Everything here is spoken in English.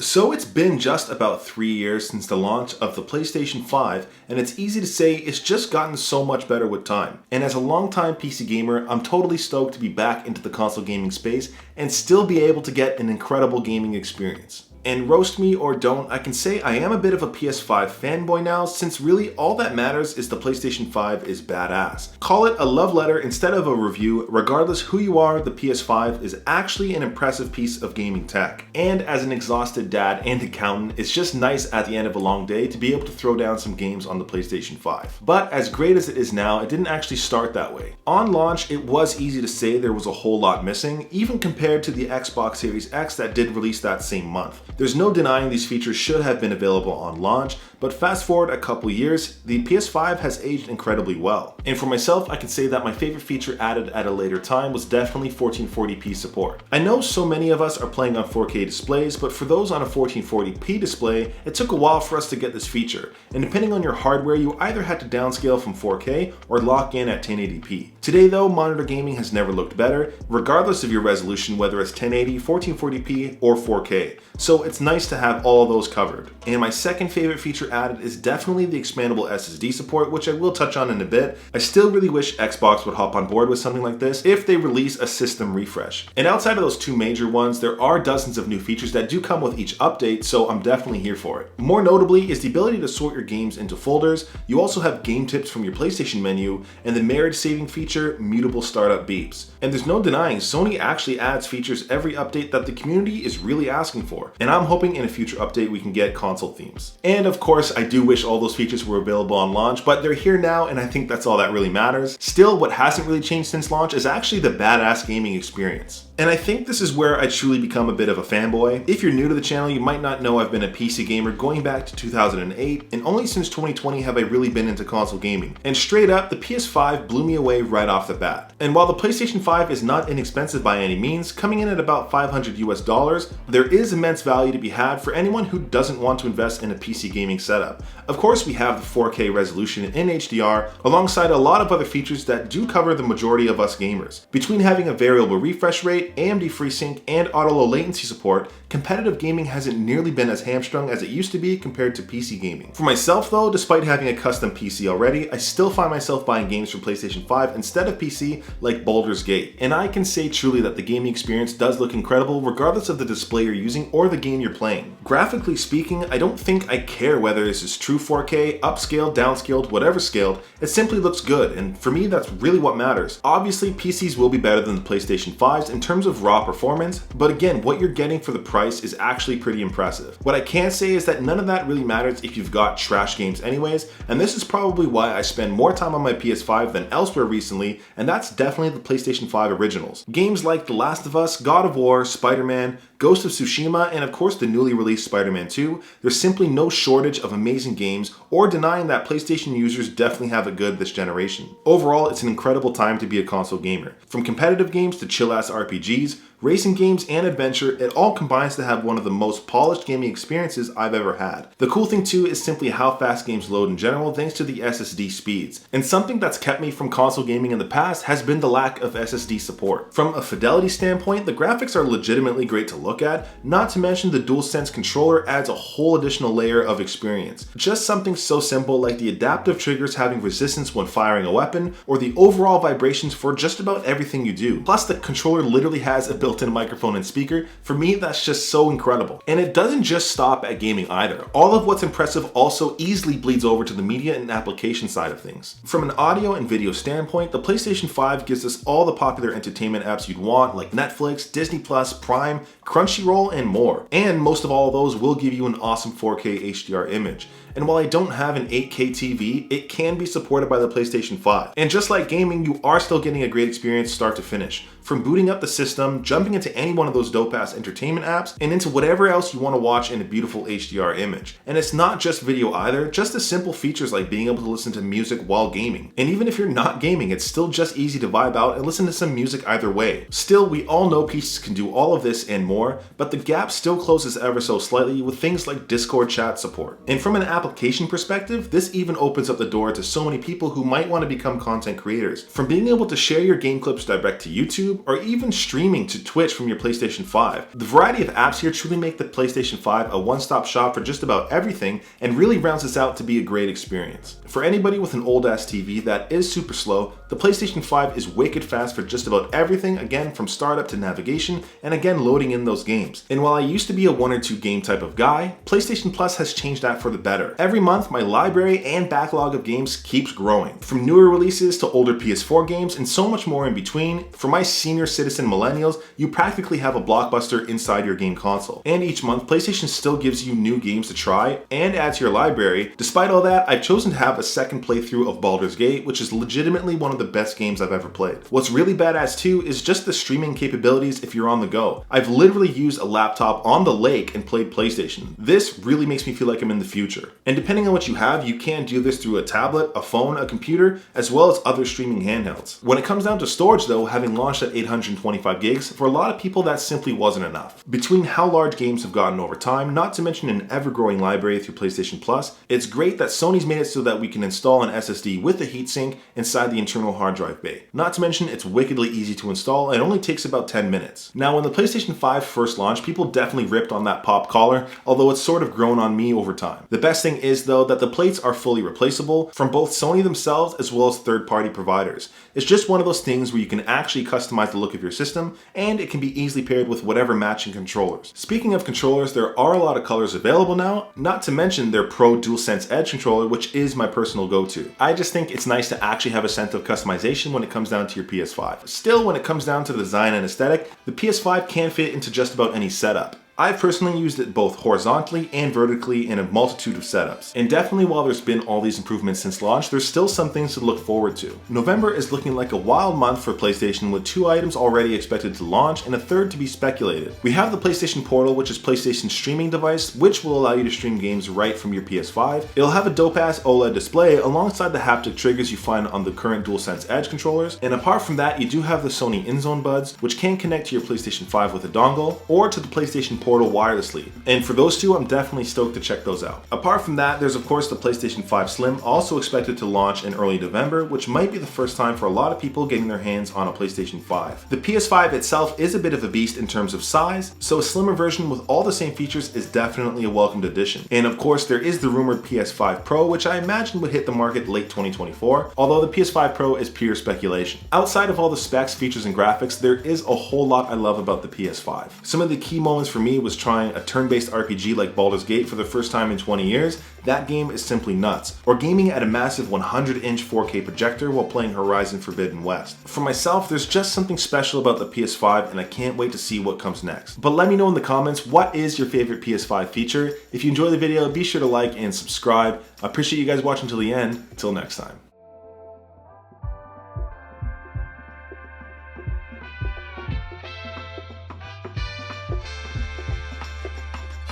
So it's been just about 3 years since the launch of the PlayStation 5, and it's easy to say it's just gotten so much better with time. And as a longtime PC gamer, I'm totally stoked to be back into the console gaming space and still be able to get an incredible gaming experience. And roast me or don't, I can say I am a bit of a PS5 fanboy now, since really all that matters is the PlayStation 5 is badass. Call it a love letter instead of a review. Regardless who you are, the PS5 is actually an impressive piece of gaming tech. And as an exhausted dad and accountant, it's just nice at the end of a long day to be able to throw down some games on the PlayStation 5. But as great as it is now, it didn't actually start that way. On launch, it was easy to say there was a whole lot missing, even compared to the Xbox Series X that did release that same month. There's no denying these features should have been available on launch, but fast forward a couple years, the PS5 has aged incredibly well. And for myself, I can say that my favorite feature added at a later time was definitely 1440p support. I know so many of us are playing on 4K displays, but for those on a 1440p display, it took a while for us to get this feature. And depending on your hardware, you either had to downscale from 4K or lock in at 1080p. Today though, monitor gaming has never looked better, regardless of your resolution, whether it's 1080, 1440p, or 4K. So it's nice to have all of those covered. And my second favorite feature added is definitely the expandable SSD support, which I will touch on in a bit. I still really wish Xbox would hop on board with something like this if they release a system refresh. And outside of those two major ones, there are dozens of new features that do come with each update, so I'm definitely here for it. More notably is the ability to sort your games into folders. You also have game tips from your PlayStation menu, and the marriage saving feature, mutable startup beeps. And there's no denying Sony actually adds features every update that the community is really asking for. And I'm hoping in a future update we can get console themes. And of course, I do wish all those features were available on launch, but they're here now, and I think that's all that really matters. Still, what hasn't really changed since launch is actually the badass gaming experience. And I think this is where I truly become a bit of a fanboy. If you're new to the channel, you might not know I've been a PC gamer going back to 2008, and only since 2020 have I really been into console gaming. And straight up, the PS5 blew me away right off the bat. And while the PlayStation 5 is not inexpensive by any means, coming in at about $500 US, there is immense value to be had for anyone who doesn't want to invest in a PC gaming setup. Of course, we have the 4K resolution in HDR, alongside a lot of other features that do cover the majority of us gamers. Between having a variable refresh rate, AMD FreeSync, and auto low latency support, competitive gaming hasn't nearly been as hamstrung as it used to be compared to PC gaming. For myself though, despite having a custom PC already, I still find myself buying games for PlayStation 5 instead of PC, like Baldur's Gate. And I can say truly that the gaming experience does look incredible regardless of the display you're using or the game you're playing. Graphically speaking, I don't think I care whether this is true 4K, upscaled, downscaled, whatever scaled, it simply looks good, and for me that's really what matters. Obviously, PCs will be better than the PlayStation 5s in terms of raw performance, but again, what you're getting for the price is actually pretty impressive. What I can say is that none of that really matters if you've got trash games anyways, and this is probably why I spend more time on my PS5 than elsewhere recently, and that's definitely the PlayStation 5 originals. Games like The Last of Us, God of War, Spider-Man, Ghost of Tsushima, and of course the newly released Spider-Man 2, there's simply no shortage of amazing games or denying that PlayStation users definitely have it good this generation. Overall, it's an incredible time to be a console gamer. From competitive games to chill-ass RPGs, racing games, and adventure, it all combines to have one of the most polished gaming experiences I've ever had. The cool thing too is simply how fast games load in general thanks to the SSD speeds. And something that's kept me from console gaming in the past has been the lack of SSD support. From a fidelity standpoint, the graphics are legitimately great to look at, not to mention the Dualsense controller adds a whole additional layer of experience. Just something so simple like the adaptive triggers having resistance when firing a weapon, or the overall vibrations for just about everything you do. Plus the controller literally has a built-in microphone and speaker. For me, that's just so incredible. And it doesn't just stop at gaming either. All of what's impressive also easily bleeds over to the media and application side of things. From an audio and video standpoint, the PlayStation 5 gives us all the popular entertainment apps you'd want, like Netflix, Disney+, Prime, Crunchyroll, and more. And most of all of those will give you an awesome 4K HDR image. And while I don't have an 8K TV, it can be supported by the PlayStation 5. And just like gaming, you are still getting a great experience start to finish. From booting up the system, jumping into any one of those dope-ass entertainment apps, and into whatever else you want to watch in a beautiful HDR image. And it's not just video either, just the simple features like being able to listen to music while gaming. And even if you're not gaming, it's still just easy to vibe out and listen to some music either way. Still, we all know PCs can do all of this and more, but the gap still closes ever so slightly with things like Discord chat support. And from an application application perspective, this even opens up the door to so many people who might want to become content creators. From being able to share your game clips direct to YouTube, or even streaming to Twitch from your PlayStation 5, the variety of apps here truly make the PlayStation 5 a one-stop shop for just about everything and really rounds this out to be a great experience. For anybody with an old-ass TV that is super slow, the PlayStation 5 is wicked fast for just about everything, again from startup to navigation, and again loading in those games. And while I used to be a 1 or 2 game type of guy, PlayStation Plus has changed that for the better. Every month, my library and backlog of games keeps growing. From newer releases to older PS4 games and so much more in between, for my senior citizen millennials, you practically have a blockbuster inside your game console. And each month, PlayStation still gives you new games to try and add to your library. Despite all that, I've chosen to have a second playthrough of Baldur's Gate, which is legitimately one of the best games I've ever played. What's really badass too is just the streaming capabilities if you're on the go. I've literally used a laptop on the lake and played PlayStation. This really makes me feel like I'm in the future. And depending on what you have, you can do this through a tablet, a phone, a computer, as well as other streaming handhelds. When it comes down to storage though, having launched at 825 gigs, for a lot of people that simply wasn't enough. Between how large games have gotten over time, not to mention an ever-growing library through PlayStation Plus, it's great that Sony's made it so that we can install an SSD with a heatsink inside the internal hard drive bay. Not to mention it's wickedly easy to install and only takes about 10 minutes. Now when the PlayStation 5 first launched, people definitely ripped on that pop collar, although it's sort of grown on me over time. The best thing is though that the plates are fully replaceable from both Sony themselves as well as third-party providers. It's just one of those things where you can actually customize the look of your system, and it can be easily paired with whatever matching controllers. Speaking of controllers, there are a lot of colors available now, not to mention their Pro Dualsense Edge controller, which is my personal go-to. I just think it's nice to actually have a sense of customization when it comes down to your PS5. Still, when it comes down to the design and aesthetic, the PS5 can fit into just about any setup. I've personally used it both horizontally and vertically in a multitude of setups. And definitely while there's been all these improvements since launch, there's still some things to look forward to. November is looking like a wild month for PlayStation with 2 items already expected to launch and a third to be speculated. We have the PlayStation Portal, which is PlayStation's streaming device, which will allow you to stream games right from your PS5. It'll have a dope-ass OLED display alongside the haptic triggers you find on the current DualSense Edge controllers. And apart from that, you do have the Sony InZone buds, which can connect to your PlayStation 5 with a dongle or to the PlayStation Portal wirelessly. And for those two, I'm definitely stoked to check those out. Apart from that, there's of course the PlayStation 5 Slim, also expected to launch in early November, which might be the first time for a lot of people getting their hands on a PlayStation 5. The PS5 itself is a bit of a beast in terms of size, so a slimmer version with all the same features is definitely a welcomed addition. And of course, there is the rumored PS5 Pro, which I imagine would hit the market late 2024, although the PS5 Pro is pure speculation. Outside of all the specs, features, and graphics, there is a whole lot I love about the PS5. Some of the key moments for me was trying a turn-based RPG like Baldur's Gate for the first time in 20 years. That game is simply nuts. Or gaming at a massive 100-inch 4K projector while playing Horizon Forbidden West. For myself, there's just something special about the PS5 and I can't wait to see what comes next. But let me know in the comments, what is your favorite PS5 feature? If you enjoyed the video, be sure to like and subscribe. I appreciate you guys watching till the end. Until next time.